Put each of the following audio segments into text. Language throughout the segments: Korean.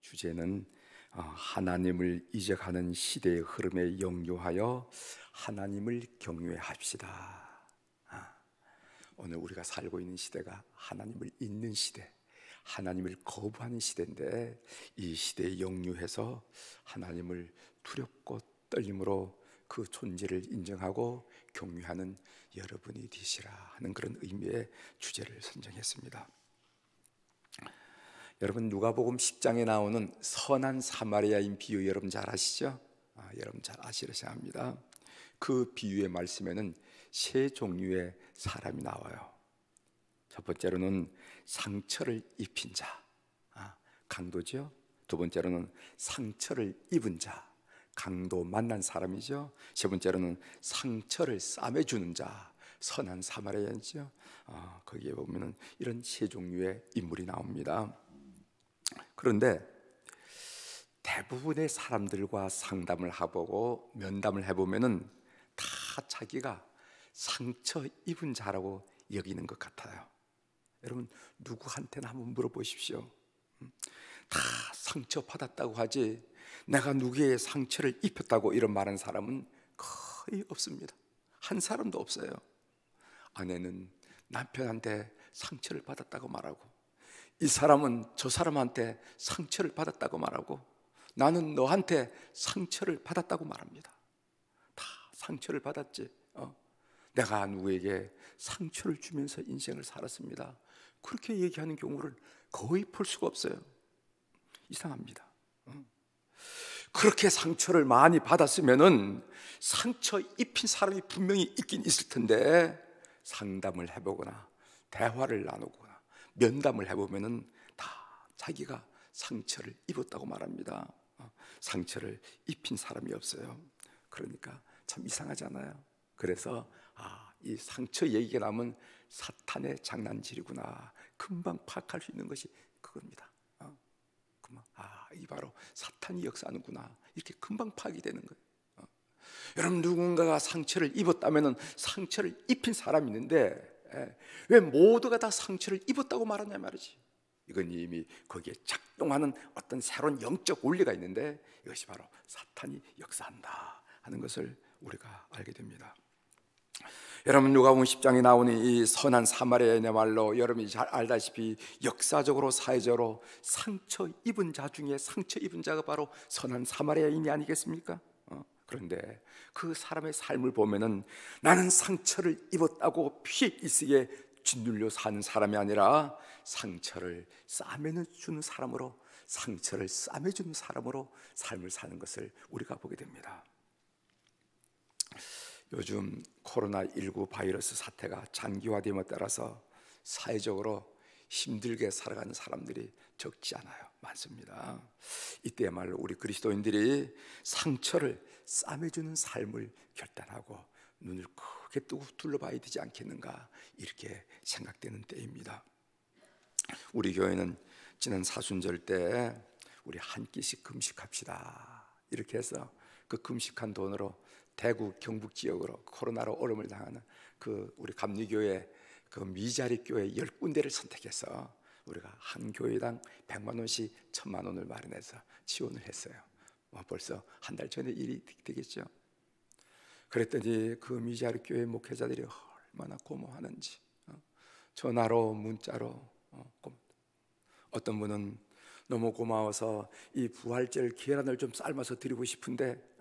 주제는 하나님을 잊어가는 시대의 흐름에 역류하여 하나님을 경외합시다. 오늘 우리가 살고 있는 시대가 하나님을 잊는 시대, 하나님을 거부하는 시대인데, 이 시대에 역류해서 하나님을 두렵고 떨림으로 그 존재를 인정하고 경외하는 여러분이 되시라 하는 그런 의미의 주제를 선정했습니다. 여러분, 누가복음 10장에 나오는 선한 사마리아인 비유 여러분 잘 아시죠? 여러분 잘 아시리라 생각합니다. 그 비유의 말씀에는 세 종류의 사람이 나와요. 첫 번째로는 상처를 입힌 자, 강도죠. 두 번째로는 상처를 입은 자, 강도 만난 사람이죠. 세 번째로는 상처를 싸매주는 자, 선한 사마리아인이죠. 거기에 보면은 이런 세 종류의 인물이 나옵니다. 그런데 대부분의 사람들과 상담을 해보고 면담을 해보면은 다 자기가 상처 입은 자라고 여기는 것 같아요. 여러분, 누구한테나 한번 물어보십시오. 다 상처 받았다고 하지 내가 누구의 상처를 입혔다고 이런 말하는 사람은 거의 없습니다. 한 사람도 없어요. 아내는 남편한테 상처를 받았다고 말하고, 이 사람은 저 사람한테 상처를 받았다고 말하고, 나는 너한테 상처를 받았다고 말합니다. 다 상처를 받았지. 내가 누구에게 상처를 주면서 인생을 살았습니다. 그렇게 얘기하는 경우를 거의 볼 수가 없어요. 이상합니다. 그렇게 상처를 많이 받았으면은 상처 입힌 사람이 분명히 있긴 있을 텐데, 상담을 해보거나 대화를 나누거나 면담을 해보면은 다 자기가 상처를 입었다고 말합니다. 상처를 입힌 사람이 없어요. 그러니까 참 이상하잖아요. 그래서 이 상처 얘기가 나오면 사탄의 장난질이구나, 금방 파악할 수 있는 것이 그겁니다. 이 바로 사탄이 역사하는구나, 이렇게 금방 파악이 되는 거예요. 여러분, 누군가가 상처를 입었다면 상처를 입힌 사람이 있는데, 왜 모두가 다 상처를 입었다고 말하냐 말이지. 이건 이미 거기에 작동하는 어떤 새로운 영적 원리가 있는데, 이것이 바로 사탄이 역사한다 하는 것을 우리가 알게 됩니다. 여러분, 누가복음 10장에 나오는 이 선한 사마리아인야말로 여러분이 잘 알다시피 역사적으로 사회적으로 상처 입은 자 중에 상처 입은 자가 바로 선한 사마리아인이 아니겠습니까? 그런데 그 사람의 삶을 보면은 나는 상처를 입었다고 피해 있으게 짓눌려 사는 사람이 아니라 상처를 싸매주는 사람으로, 상처를 싸매주는 사람으로 삶을 사는 것을 우리가 보게 됩니다. 요즘 코로나19 바이러스 사태가 장기화됨에 따라서 사회적으로 힘들게 살아가는 사람들이 적지 않아요. 많습니다. 이때야말로 우리 그리스도인들이 상처를 싸매주는 삶을 결단하고 눈을 크게 뜨고 둘러봐야 되지 않겠는가, 이렇게 생각되는 때입니다. 우리 교회는 지난 사순절 때 우리 한 끼씩 금식합시다 이렇게 해서 그 금식한 돈으로 대구 경북 지역으로 코로나로 어려움을 당하는 그 우리 감리교회 그 미자리 교회 10군데를 선택해서 우리가 한 교회당 100만 원씩 1000만 원을 마련해서 지원을 했어요. 벌써 한 달 전에 일이 되겠죠. 그랬더니 그 미자리 교회 목회자들이 얼마나 고마워하는지, 전화로 문자로 어떤 분은 너무 고마워서 이 부활절 계란을 좀 삶아서 드리고 싶은데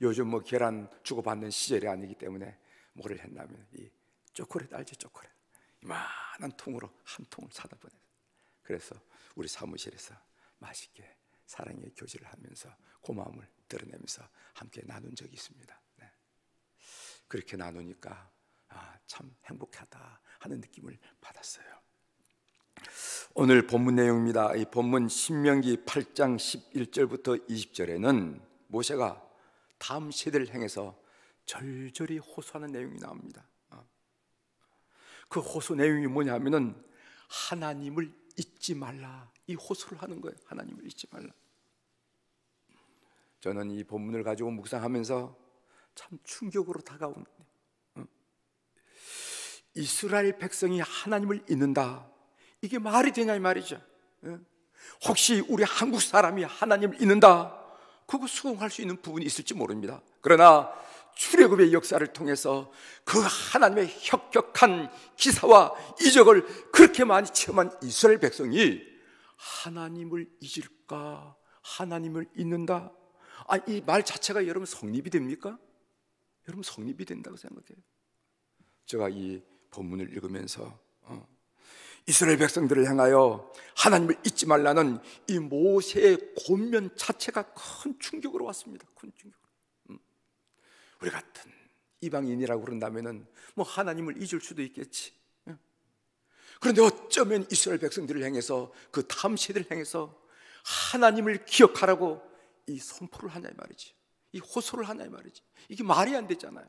요즘 뭐 계란 주고받는 시절이 아니기 때문에 뭐를 했냐면 이 초콜릿 알지? 초콜릿 이만한 통으로 한 통을 사다 보냈어요. 그래서 우리 사무실에서 맛있게 사랑의 교제를 하면서 고마움을 드러내면서 함께 나눈 적이 있습니다. 그렇게 나누니까 참 행복하다 하는 느낌을 받았어요. 오늘 본문 내용입니다. 이 본문 신명기 8장 11절부터 20절에는 모세가 다음 세대를 향해서 절절히 호소하는 내용이 나옵니다. 그 호소 내용이 뭐냐면은 하나님을 잊지 말라, 이 호소를 하는 거예요. 하나님을 잊지 말라. 저는 이 본문을 가지고 묵상하면서 참 충격으로 다가오는데, 이스라엘 백성이 하나님을 잊는다, 이게 말이 되냐 이 말이죠. 혹시 우리 한국 사람이 하나님을 믿는다, 그거 수긍할 수 있는 부분이 있을지 모릅니다. 그러나 출애굽의 역사를 통해서 그 하나님의 혁혁한 기사와 이적을 그렇게 많이 체험한 이스라엘 백성이 하나님을 잊을까, 하나님을 잊는다, 이 말 자체가 여러분 성립이 됩니까? 여러분 성립이 된다고 생각해요. 제가 이 본문을 읽으면서 이스라엘 백성들을 향하여 하나님을 잊지 말라는 이 모세의 권면 자체가 큰 충격으로 왔습니다. 큰 충격으로. 우리 같은 이방인이라고 그런다면은 뭐 하나님을 잊을 수도 있겠지. 그런데 어쩌면 이스라엘 백성들을 향해서, 그 다음 세대를 향해서 하나님을 기억하라고 이 선포를 하냐 이 말이지, 이 호소를 하냐 이 말이지. 이게 말이 안 되잖아요.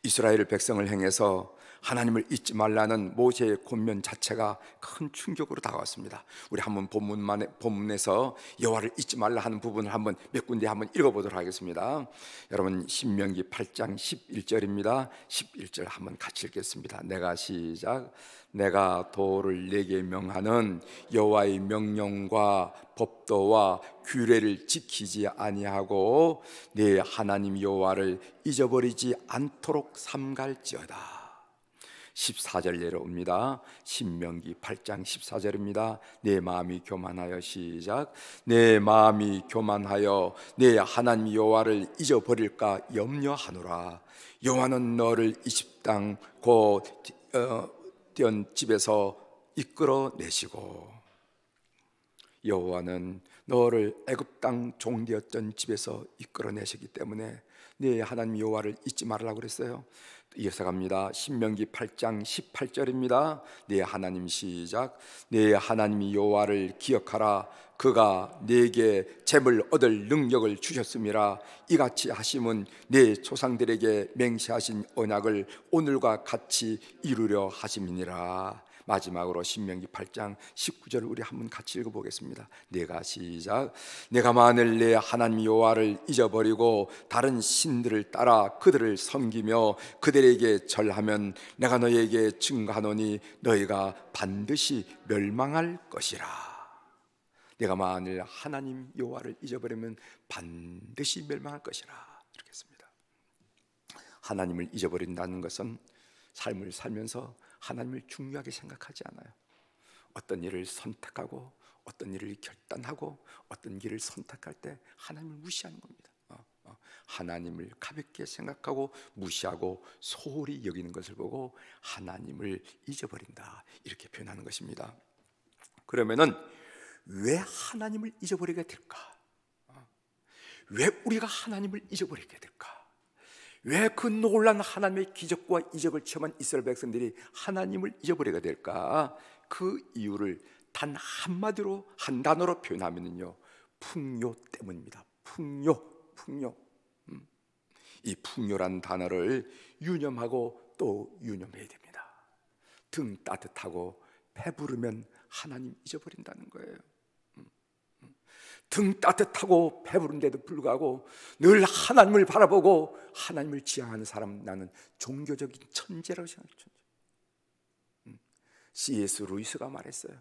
이스라엘 백성을 향해서 하나님을 잊지 말라는 모세의 권면 자체가 큰 충격으로 다가왔습니다. 우리 한번 본문에서 여호와를 잊지 말라 하는 부분을 한번 몇 군데 한번 읽어보도록 하겠습니다. 여러분 신명기 8장 11절입니다. 11절 한번 같이 읽겠습니다. 시작. 내가 도를 내게 명하는 여호와의 명령과 법도와 규례를 지키지 아니하고 내 하나님 여호와를 잊어버리지 않도록 삼갈지어다. 14절 내려옵니다. 신명기 8장 14절입니다. 내 마음이 교만하여, 시작. 내 마음이 교만하여 내 하나님 여호와를 잊어버릴까 염려하노라. 여호와는 너를 이집 땅 곧 된 집에서 이끌어내시고, 여호와는 너를 애굽 땅 종되었던 집에서 이끌어내시기 때문에 네 하나님 여호와를 잊지 말라고 그랬어요. 이어서 갑니다. 신명기 8장 18절입니다. 네 하나님, 시작. 네 하나님 여호와를 기억하라. 그가 네게 잼을 얻을 능력을 주셨음이라. 이같이 하심은 네 조상들에게 맹세하신 언약을 오늘과 같이 이루려 하심이니라. 마지막으로 신명기 8장 19절을 우리 한번 같이 읽어보겠습니다. 시작. 내가 만일 내 하나님 여호와를 잊어버리고 다른 신들을 따라 그들을 섬기며 그들에게 절하면 내가 너희에게 증거하노니 너희가 반드시 멸망할 것이라. 내가 만일 하나님 여호와를 잊어버리면 반드시 멸망할 것이라. 이렇게 했습니다. 하나님을 잊어버린다는 것은 삶을 살면서 하나님을 중요하게 생각하지 않아요. 어떤 일을 선택하고 어떤 일을 결단하고 어떤 길을 선택할 때 하나님을 무시하는 겁니다. 하나님을 가볍게 생각하고 무시하고 소홀히 여기는 것을 보고 하나님을 잊어버린다, 이렇게 표현하는 것입니다. 그러면은 왜 하나님을 잊어버리게 될까? 왜 우리가 하나님을 잊어버리게 될까? 왜 그 놀라운 하나님의 기적과 이적을 체험한 이스라엘 백성들이 하나님을 잊어버리게 될까? 그 이유를 단 한마디로, 한 단어로 표현하면요, 풍요 때문입니다. 풍요. 이 풍요란 단어를 유념하고 또 유념해야 됩니다. 등 따뜻하고 배부르면 하나님 잊어버린다는 거예요. 등 따뜻하고 배부른데도 불구하고 늘 하나님을 바라보고 하나님을 지향하는 사람, 나는 종교적인 천재라고 생각해요. C.S. 루이스가 말했어요.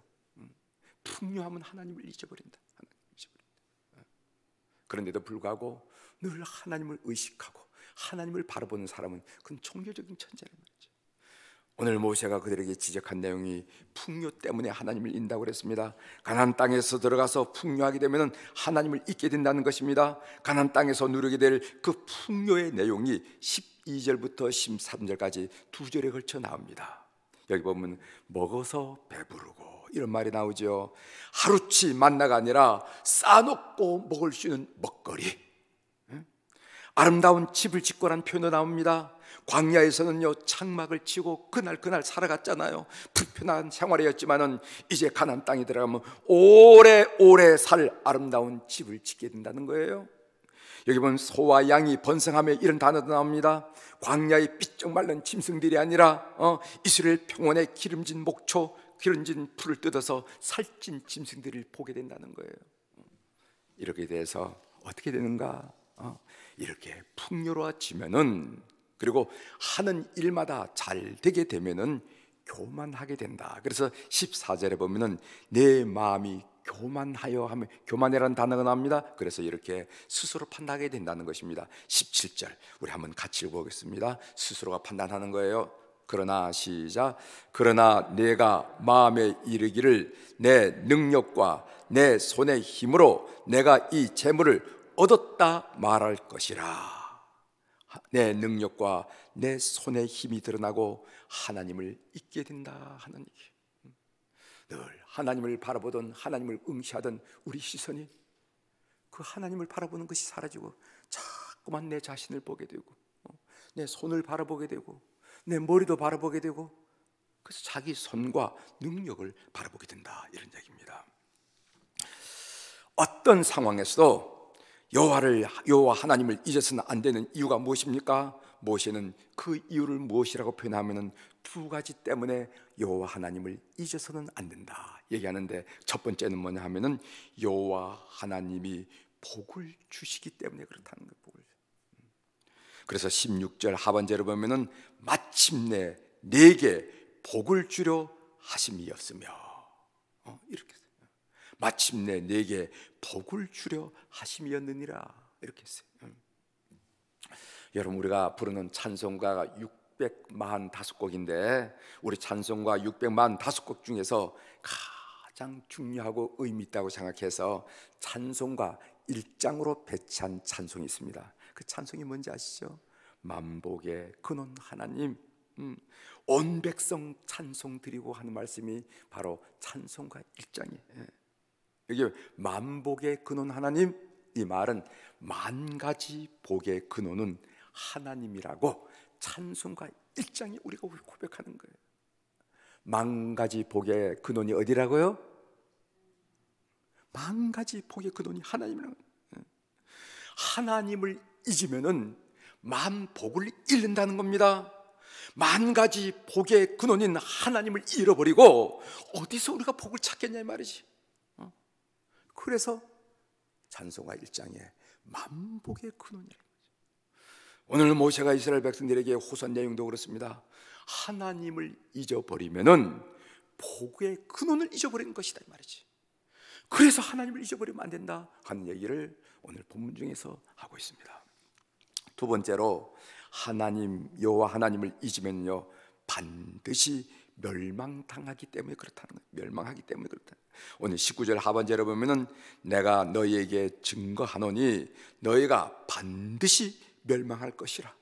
풍요하면 하나님을 잊어버린다. 그런데도 불구하고 늘 하나님을 의식하고 하나님을 바라보는 사람은 그건 종교적인 천재란 말이죠. 오늘 모세가 그들에게 지적한 내용이 풍요 때문에 하나님을 잊는다고 그랬습니다. 가나안 땅에서 들어가서 풍요하게 되면 하나님을 잊게 된다는 것입니다. 가나안 땅에서 누리게 될 그 풍요의 내용이 12절부터 13절까지 두 절에 걸쳐 나옵니다. 여기 보면 먹어서 배부르고 이런 말이 나오죠. 하루치 만나가 아니라 싸놓고 먹을 수 있는 먹거리, 아름다운 집을 짓고라는 표현도 나옵니다. 광야에서는요, 장막을 치고 그날 살아갔잖아요. 불편한 생활이었지만은 이제 가나안 땅에 들어가면 오래오래 살 아름다운 집을 짓게 된다는 거예요. 여기 보면 소와 양이 번성하며 이런 단어도 나옵니다. 광야의 삐쩍 말른 짐승들이 아니라 이스라엘 평원의 기름진 목초, 기름진 풀을 뜯어서 살찐 짐승들을 보게 된다는 거예요. 이렇게 돼서 어떻게 되는가? 이렇게 풍요로워지면은, 그리고 하는 일마다 잘 되게 되면은 교만하게 된다. 그래서 14절에 보면은 내 마음이 교만하여 하면, 교만이라는 단어가 나옵니다. 그래서 이렇게 스스로 판단하게 된다는 것입니다. 17절 우리 한번 같이 읽어보겠습니다. 스스로가 판단하는 거예요. 그러나 시작. 그러나 내가 마음에 이르기를 내 능력과 내 손의 힘으로 내가 이 재물을 얻었다 말할 것이라. 내 능력과 내 손의 힘이 드러나고 하나님을 잊게 된다 하는 얘기. 늘 하나님을 바라보던, 하나님을 응시하던 우리 시선이 그 하나님을 바라보는 것이 사라지고 자꾸만 내 자신을 보게 되고, 내 손을 바라보게 되고, 내 머리도 바라보게 되고, 그래서 자기 손과 능력을 바라보게 된다, 이런 얘기입니다. 어떤 상황에서도 여호와 하나님을 잊어서는 안 되는 이유가 무엇입니까? 모세는 그 이유를 무엇이라고 표현하면은 두 가지 때문에 여호와 하나님을 잊어서는 안 된다 얘기하는데, 첫 번째는 뭐냐 하면은 여호와 하나님이 복을 주시기 때문에 그렇다는 거예요. 복을. 그래서 16절 하반절을 보면은 마침내 내게 복을 주려 하심이었으며, 이렇게 했어요. 마침내 내게 복을 주려 하심이었느니라, 이렇게 했어요. 여러분, 우리가 부르는 찬송가가 645곡인데 우리 찬송가 645곡 중에서 가장 중요하고 의미 있다고 생각해서 찬송가 1장으로 배치한 찬송이 있습니다. 그 찬송이 뭔지 아시죠? 만복의 근원 하나님, 온 백성 찬송 드리고 하는 말씀이 바로 찬송가 1장이에요. 여기 만복의 근원 하나님, 이 말은 만 가지 복의 근원은 하나님이라고 찬송가 1장이 우리가 고백하는 거예요. 만 가지 복의 근원이 어디라고요? 만 가지 복의 근원이 하나님이라고. 하나님을 잊으면은 만 복을 잃는다는 겁니다. 만 가지 복의 근원인 하나님을 잃어버리고 어디서 우리가 복을 찾겠냐 이 말이지. 그래서 찬송가 1장에 만복의 근원이라는 거죠. 오늘 모세가 이스라엘 백성들에게 호소한 내용도 그렇습니다. 하나님을 잊어버리면은 복의 근원을 잊어버리는 것이다 이 말이지. 그래서 하나님을 잊어버리면 안 된다 하는 얘기를 오늘 본문 중에서 하고 있습니다. 두 번째로, 하나님, 여호와 하나님을 잊으면요 반드시 멸망당하기 때문에 그렇다는 거예요. 멸망하기 때문에 그렇다. 오늘 19절 하반절에 보면은 내가 너희에게 증거하노니 너희가 반드시 멸망할 것이라.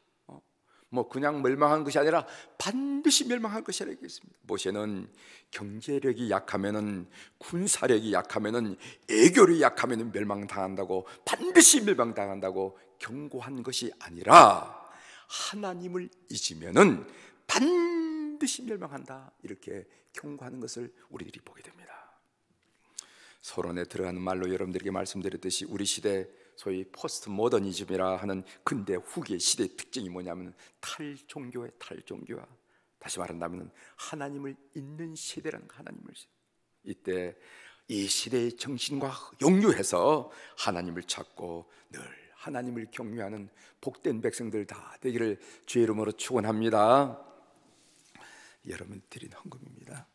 뭐 그냥 멸망한 것이 아니라 반드시 멸망할 것이라 얘기했습니다. 모세는 경제력이 약하면은, 군사력이 약하면은, 애교력이 약하면은 멸망당한다고, 반드시 멸망당한다고 경고한 것이 아니라 하나님을 잊으면은 반드시 멸망한다, 이렇게 경고하는 것을 우리들이 보게 됩니다. 서론에 들어가는 말로 여러분들에게 말씀드렸듯이 우리 시대 소위 포스트 모더니즘이라 하는 근대 후기 시대의 특징이 뭐냐면 탈종교의 탈종교화. 다시 말한다면 하나님을 잊는 시대라는 거, 하나님을. 이때 이 시대의 정신과 역류해서 하나님을 찾고 늘 하나님을 경외하는 복된 백성들 다 되기를 주의 이름으로 축원합니다. 여러분 드린 헌금입니다.